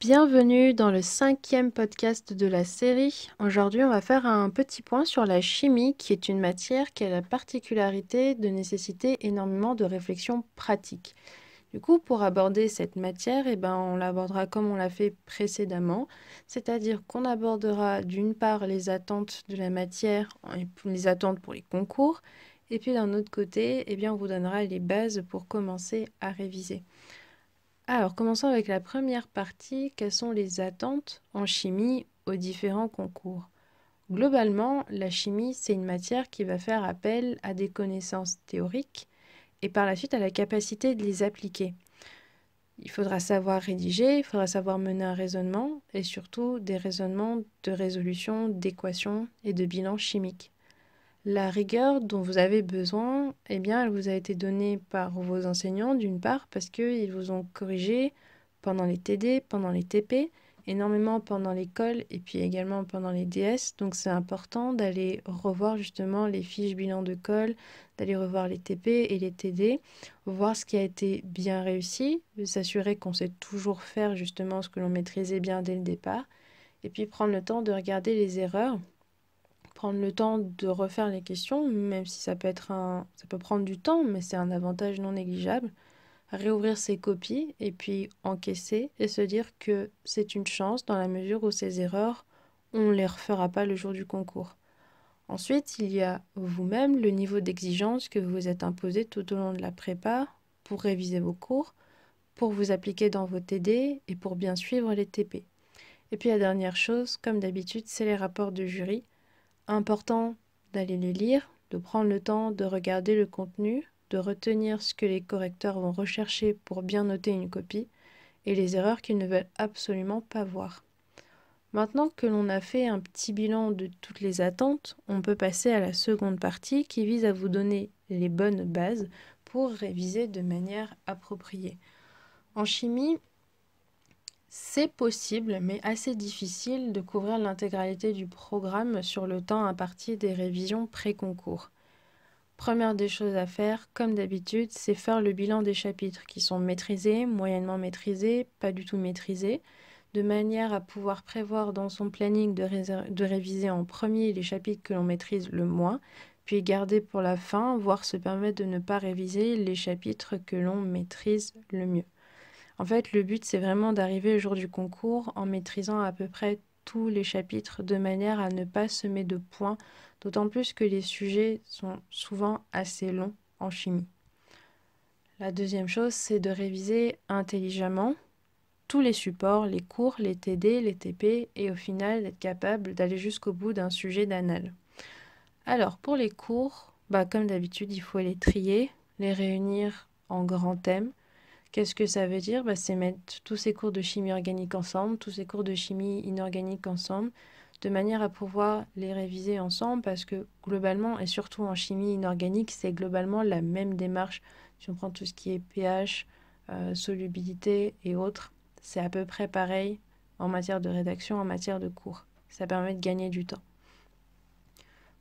Bienvenue dans le 5e podcast de la série. Aujourd'hui, on va faire un petit point sur la chimie, qui est une matière qui a la particularité de nécessiter énormément de réflexion pratique. Du coup, pour aborder cette matière, on l'abordera comme on l'a fait précédemment, c'est-à-dire qu'on abordera d'une part les attentes de la matière, et les attentes pour les concours, et puis d'un autre côté, on vous donnera les bases pour commencer à réviser. Alors, commençons avec la première partie. Quelles sont les attentes en chimie aux différents concours? Globalement, la chimie, c'est une matière qui va faire appel à des connaissances théoriques et par la suite à la capacité de les appliquer. Il faudra savoir rédiger, il faudra savoir mener un raisonnement et surtout des raisonnements de résolution d'équations et de bilans chimiques. La rigueur dont vous avez besoin, elle vous a été donnée par vos enseignants, d'une part, parce qu'ils vous ont corrigé pendant les TD, pendant les TP, énormément pendant l'école et puis également pendant les DS. Donc c'est important d'aller revoir justement les fiches bilan de colle, d'aller revoir les TP et les TD, voir ce qui a été bien réussi, s'assurer qu'on sait toujours faire justement ce que l'on maîtrisait bien dès le départ, et puis prendre le temps de regarder les erreurs, prendre le temps de refaire les questions, même si ça peut prendre du temps, mais c'est un avantage non négligeable. Réouvrir ses copies et puis encaisser et se dire que c'est une chance dans la mesure où ces erreurs, on ne les refera pas le jour du concours. Ensuite, il y a vous-même le niveau d'exigence que vous vous êtes imposé tout au long de la prépa pour réviser vos cours, pour vous appliquer dans vos TD et pour bien suivre les TP. Et puis la dernière chose, comme d'habitude, c'est les rapports de jury. Important d'aller les lire, de prendre le temps de regarder le contenu, de retenir ce que les correcteurs vont rechercher pour bien noter une copie et les erreurs qu'ils ne veulent absolument pas voir. Maintenant que l'on a fait un petit bilan de toutes les attentes, on peut passer à la seconde partie qui vise à vous donner les bonnes bases pour réviser de manière appropriée. En chimie, c'est possible, mais assez difficile de couvrir l'intégralité du programme sur le temps imparti des révisions pré-concours. Première des choses à faire, comme d'habitude, c'est faire le bilan des chapitres qui sont maîtrisés, moyennement maîtrisés, pas du tout maîtrisés, de manière à pouvoir prévoir dans son planning de réviser en premier les chapitres que l'on maîtrise le moins, puis garder pour la fin, voire se permettre de ne pas réviser les chapitres que l'on maîtrise le mieux. En fait, le but, c'est vraiment d'arriver au jour du concours en maîtrisant à peu près tous les chapitres de manière à ne pas semer de points, d'autant plus que les sujets sont souvent assez longs en chimie. La deuxième chose, c'est de réviser intelligemment tous les supports, les cours, les TD, les TP, et au final d'être capable d'aller jusqu'au bout d'un sujet d'anal. Alors, pour les cours, comme d'habitude, il faut les trier, les réunir en grands thèmes. Qu'est-ce que ça veut dire? C'est mettre tous ces cours de chimie organique ensemble, tous ces cours de chimie inorganique ensemble, de manière à pouvoir les réviser ensemble, parce que globalement, et surtout en chimie inorganique, c'est globalement la même démarche. Si on prend tout ce qui est pH, solubilité et autres, c'est à peu près pareil en matière de rédaction, en matière de cours. Ça permet de gagner du temps.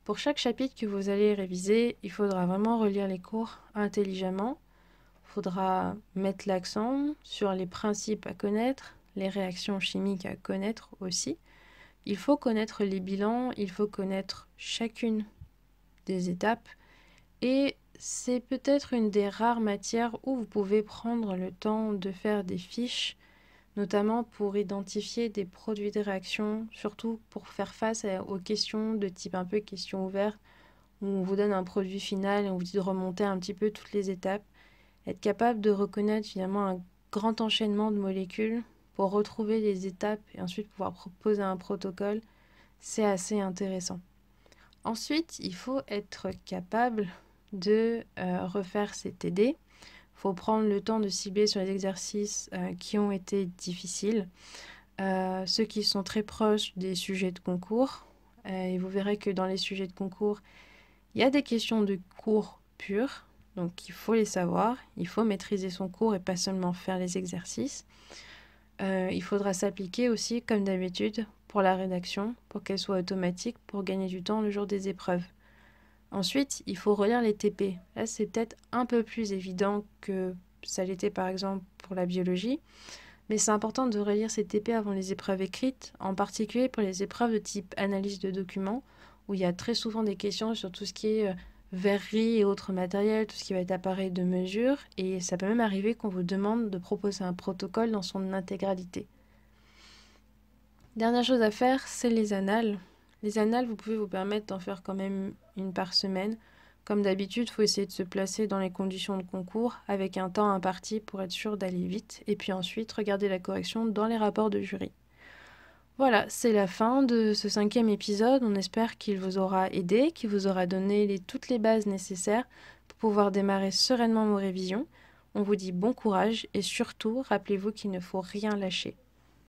Pour chaque chapitre que vous allez réviser, il faudra vraiment relire les cours intelligemment. Il faudra mettre l'accent sur les principes à connaître, les réactions chimiques à connaître aussi. Il faut connaître les bilans, il faut connaître chacune des étapes et c'est peut-être une des rares matières où vous pouvez prendre le temps de faire des fiches, notamment pour identifier des produits de réaction, surtout pour faire face aux questions de type un peu question ouverte, où on vous donne un produit final et on vous dit de remonter un petit peu toutes les étapes. Être capable de reconnaître finalement un grand enchaînement de molécules pour retrouver les étapes et ensuite pouvoir proposer un protocole, c'est assez intéressant. Ensuite, il faut être capable de refaire ses TD. Il faut prendre le temps de cibler sur les exercices qui ont été difficiles, ceux qui sont très proches des sujets de concours. Et vous verrez que dans les sujets de concours, il y a des questions de cours purs, donc il faut les savoir, il faut maîtriser son cours et pas seulement faire les exercices. Il faudra s'appliquer aussi, comme d'habitude, pour la rédaction, pour qu'elle soit automatique, pour gagner du temps le jour des épreuves. Ensuite, il faut relire les TP. Là, c'est peut-être un peu plus évident que ça l'était par exemple pour la biologie. Mais c'est important de relire ces TP avant les épreuves écrites, en particulier pour les épreuves de type analyse de documents, où il y a très souvent des questions sur tout ce qui est verrerie et autres matériels, tout ce qui va être appareil de mesure, et ça peut même arriver qu'on vous demande de proposer un protocole dans son intégralité. Dernière chose à faire, c'est les annales. Les annales, vous pouvez vous permettre d'en faire quand même une par semaine. Comme d'habitude, il faut essayer de se placer dans les conditions de concours avec un temps imparti pour être sûr d'aller vite. Et puis ensuite, regarder la correction dans les rapports de jury. Voilà, c'est la fin de ce 5e épisode. On espère qu'il vous aura aidé, qu'il vous aura donné toutes les bases nécessaires pour pouvoir démarrer sereinement vos révisions. On vous dit bon courage et surtout, rappelez-vous qu'il ne faut rien lâcher.